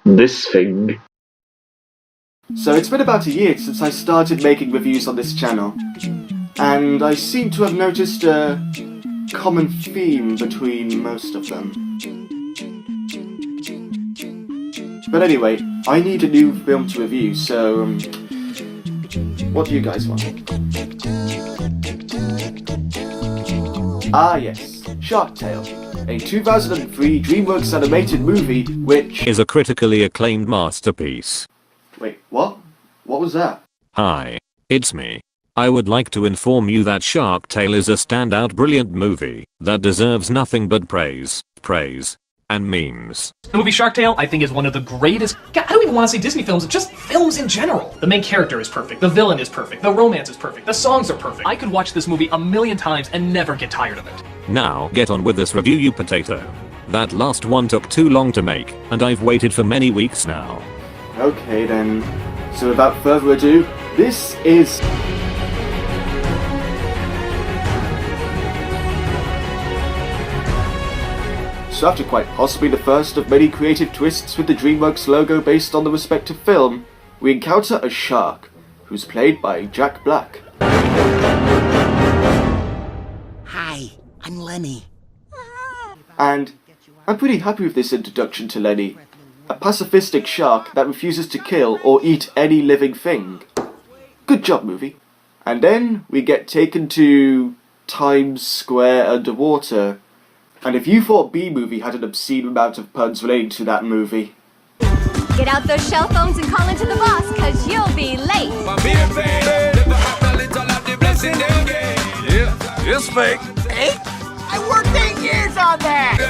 This thing. So it's been about a year since I started making reviews on this channel, and I seem to have noticed a common theme between most of them. But anyway, I need a new film to review, so what do you guys want? Ah yes, Shark Tale, a 2003 DreamWorks animated movie which is a critically acclaimed masterpiece. Wait, what? What was that? Hi, it's me. I would like to inform you that Shark Tale is a standout brilliant movie that deserves nothing but praise, and memes. The movie Shark Tale, I think, is one of the greatest, I don't even want to say Disney films, just films in general. The main character is perfect, the villain is perfect, the romance is perfect, the songs are perfect. I could watch this movie a million times and never get tired of it. Now get on with this review, you potato. That last one took too long to make, and I've waited for many weeks now. Okay then, so without further ado, this is... So after quite possibly the first of many creative twists with the DreamWorks logo based on the respective film, we encounter a shark, who's played by Jack Black. Hi, I'm Lenny. And I'm pretty happy with this introduction to Lenny, a pacifistic shark that refuses to kill or eat any living thing. Good job, movie. And then we get taken to Times Square underwater. And if you thought B-Movie had an obscene amount of puns relating to that movie... Get out those shell phones and call into the boss, cause you'll be late. Yeah, it's fake. 8? I worked 8 years on that!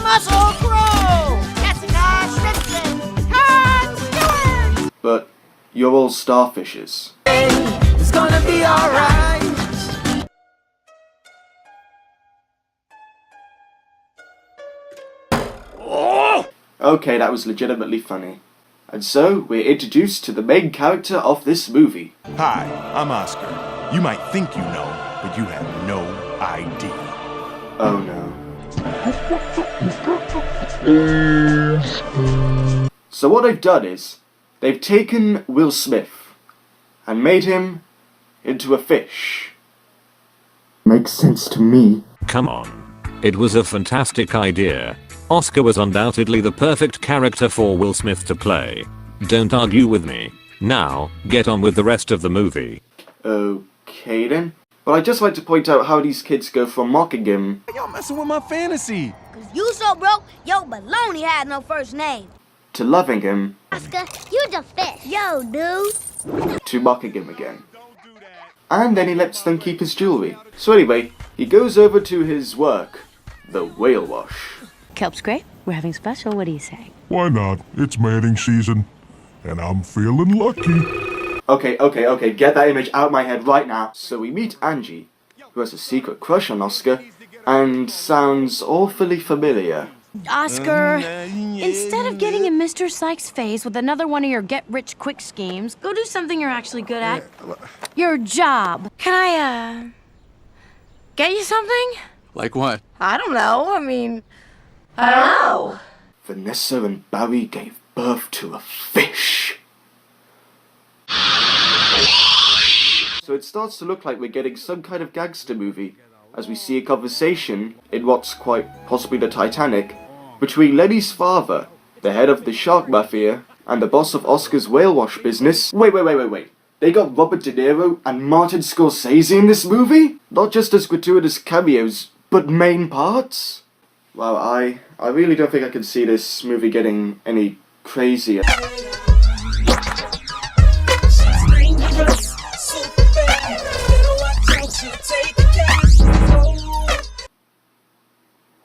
Muscle Crow! Jessica Simpson! But you're all starfishes. It's gonna be alright! Okay, that was legitimately funny. And so, we're introduced to the main character of this movie. Hi, I'm Oscar. You might think you know, but you have no idea. Oh no. So what they've done is, they've taken Will Smith and made him into a fish. Makes sense to me. Come on. It was a fantastic idea. Oscar was undoubtedly the perfect character for Will Smith to play. Don't argue with me. Now, get on with the rest of the movie. Okay then. But I'd just like to point out how these kids go from mocking him... Y'all messing with my fantasy. Cause you so broke, yo baloney had no first name. to loving him... Oscar, you the fish. Yo, dude. ...to mocking him again. And then he lets them keep his jewellery. So anyway, he goes over to his work, the whale wash. Kelp's great. We're having special. What do you say? Why not? It's mating season, and I'm feeling lucky. Okay, get that image out of my head right now. So we meet Angie, who has a secret crush on Oscar, and sounds awfully familiar. Oscar, instead of getting in Mr. Sykes' face with another one of your get-rich-quick schemes, go do something you're actually good at. Your job. Can I, get you something? Like what? I don't know. I don't know. Vanessa and Barry gave birth to a fish. So it starts to look like we're getting some kind of gangster movie, as we see a conversation in what's quite possibly the Titanic, between Lenny's father, the head of the Shark Mafia, and the boss of Oscar's whale wash business. Wait. They got Robert De Niro and Martin Scorsese in this movie? Not just as gratuitous cameos, but main parts? Well, I really don't think I can see this movie getting any crazier.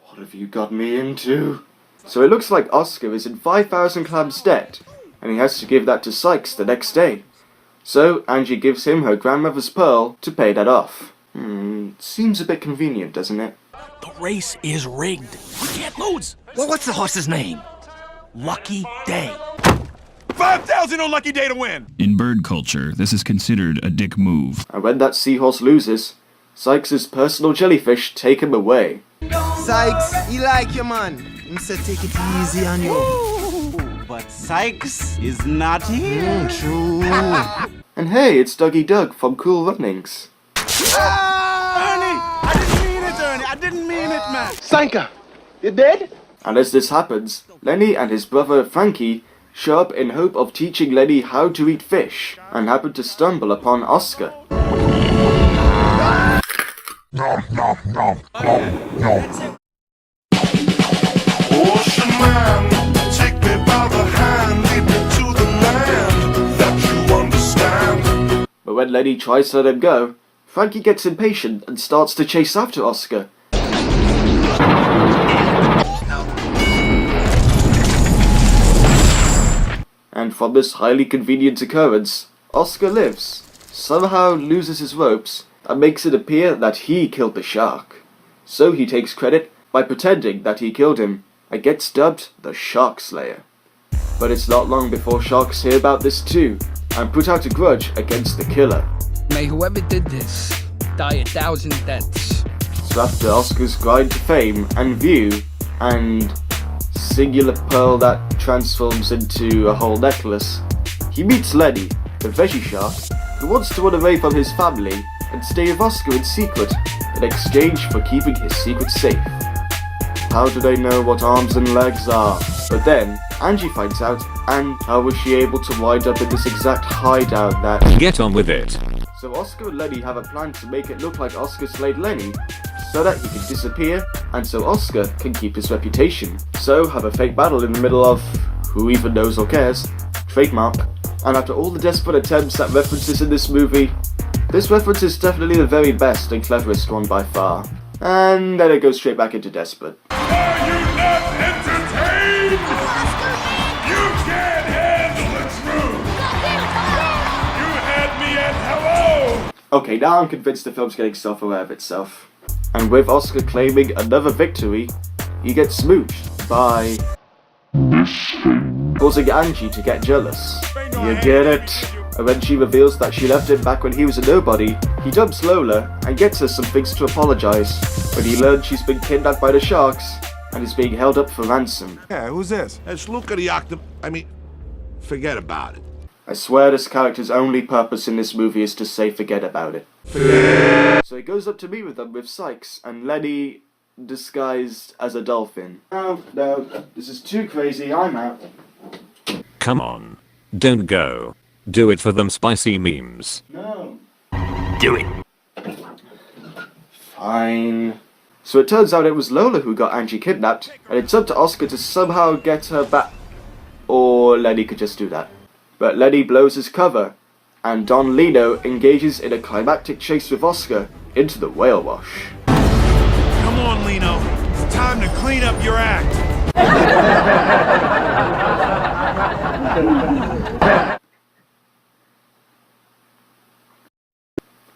What have you got me into? So it looks like Oscar is in 5,000 clams debt, and he has to give that to Sykes the next day. So Angie gives him her grandmother's pearl to pay that off. Seems a bit convenient, doesn't it? The race is rigged. We can't lose. Well, what's the horse's name? Lucky Day. 5,000 on Lucky Day to win! In bird culture, this is considered a dick move. And when that seahorse loses, Sykes' personal jellyfish take him away. Sykes, you like your man. So take it easy on you. But Sykes is not here. True. And hey, it's Dougie Doug from Cool Runnings. Ernie! I didn't mean it, Ernie! I didn't mean it, man! Sanka, you dead? And as this happens, Lenny and his brother Frankie show up in hope of teaching Lenny how to eat fish, and happen to stumble upon Oscar. Nom, nom, nom, nom, nom. Ocean man, take me by the hand, lead me to the land that you understand. But when Lenny tries to let him go, Frankie gets impatient and starts to chase after Oscar. And from this highly convenient occurrence, Oscar lives, somehow loses his ropes, and makes it appear that he killed the shark. So he takes credit by pretending that he killed him, and gets dubbed the Shark Slayer. But it's not long before sharks hear about this too, and put out a grudge against the killer. May whoever did this die 1,000 deaths. So after Oscar's grind to fame and view, and singular pearl that transforms into a whole necklace, he meets Lenny, the veggie shark, who wants to run away from his family and stay with Oscar in secret, in exchange for keeping his secret safe. How do they know what arms and legs are? But then, Angie finds out, and how was she able to wind up in this exact hideout that... Get on with it. So Oscar and Lenny have a plan to make it look like Oscar slayed Lenny, so that he can disappear, and so Oscar can keep his reputation. So have a fake battle in the middle of, who even knows or cares, trademark. And after all the desperate attempts at references in this movie, this reference is definitely the very best and cleverest one by far. And then it goes straight back into desperate. Are you not entertained? You can't handle the truth! You had me at hello! Okay, now I'm convinced the film's getting self-aware of itself. And with Oscar claiming another victory, he gets smooched by... causing Angie to get jealous. You get it? And when she reveals that she left him back when he was a nobody, he dumps Lola and gets her some things to apologize, when he learns she's been kidnapped by the sharks and is being held up for ransom. Yeah, who's this? It's Luca the Octopus. Forget about it. I swear this character's only purpose in this movie is to say forget about it. So he goes up to meet with them with Sykes and Lenny disguised as a dolphin. No, this is too crazy, I'm out. Come on. Don't go. Do it for them spicy memes. No. Do it. Fine. So it turns out it was Lola who got Angie kidnapped, and it's up to Oscar to somehow get her back. Or Lenny could just do that. But Lenny blows his cover, and Don Lino engages in a climactic chase with Oscar into the whale wash. Come on, Lino. It's time to clean up your act.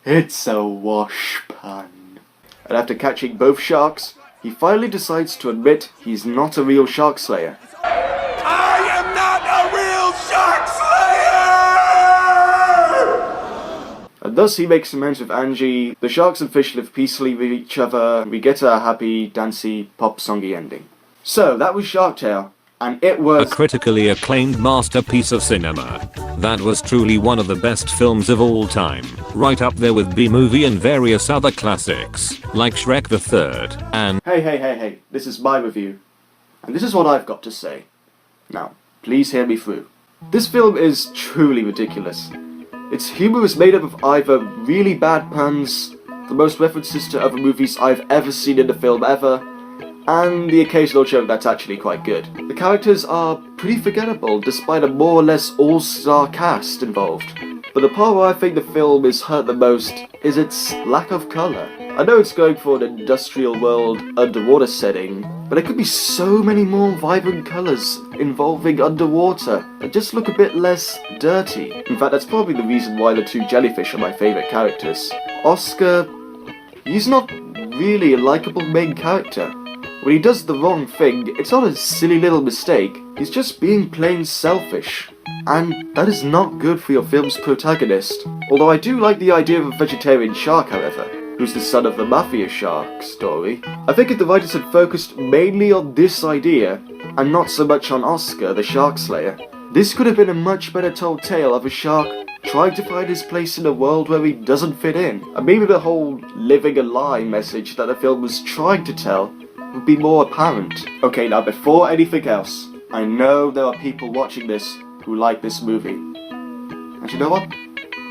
It's a wash pun. And after catching both sharks, he finally decides to admit he's not a real shark slayer. I am not a real shark slayer! And thus he makes amends with Angie, the sharks and fish live peacefully with each other, and we get a happy, dancey, pop-songy ending. So, that was Shark Tale, and it was... a critically acclaimed masterpiece of cinema. That was truly one of the best films of all time, right up there with B-Movie and various other classics, like Shrek the Third, and... Hey, this is my review, and this is what I've got to say. Now, please hear me through. This film is truly ridiculous. Its humor is made up of either really bad puns, the most references to other movies I've ever seen in a film ever, and the occasional joke that's actually quite good. The characters are pretty forgettable despite a more or less all-star cast involved. But the part where I think the film is hurt the most is its lack of colour. I know it's going for an industrial world underwater setting, but there could be so many more vibrant colours involving underwater that just look a bit less dirty. In fact, that's probably the reason why the two jellyfish are my favourite characters. Oscar, he's not really a likeable main character. When he does the wrong thing, it's not a silly little mistake, he's just being plain selfish. And that is not good for your film's protagonist. Although I do like the idea of a vegetarian shark, however. who's the son of the Mafia shark story. I think if the writers had focused mainly on this idea, and not so much on Oscar, the shark slayer, this could have been a much better told tale of a shark trying to find his place in a world where he doesn't fit in. And maybe the whole living a lie message that the film was trying to tell would be more apparent. Okay, now before anything else, I know there are people watching this who like this movie. And you know what?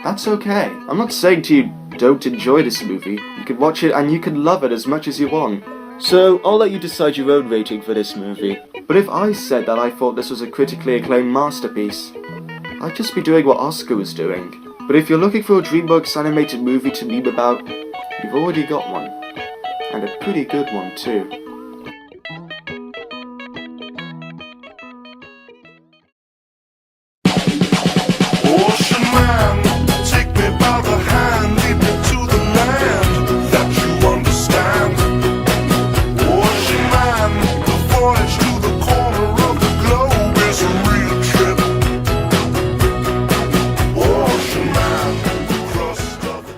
That's okay. I'm not saying to you, don't enjoy this movie. You can watch it and you can love it as much as you want. So, I'll let you decide your own rating for this movie. But if I said that I thought this was a critically acclaimed masterpiece, I'd just be doing what Oscar was doing. But if you're looking for a DreamWorks animated movie to meme about, you've already got one. And a pretty good one too. Ocean man, take me by the hand, lead me to the land that you understand. Ocean man, the voyage to the corner of the globe is a real trip. Ocean man, the crust of it.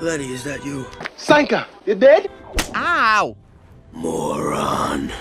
Lenny, is that you? Sanka, you dead? Ow! Moron.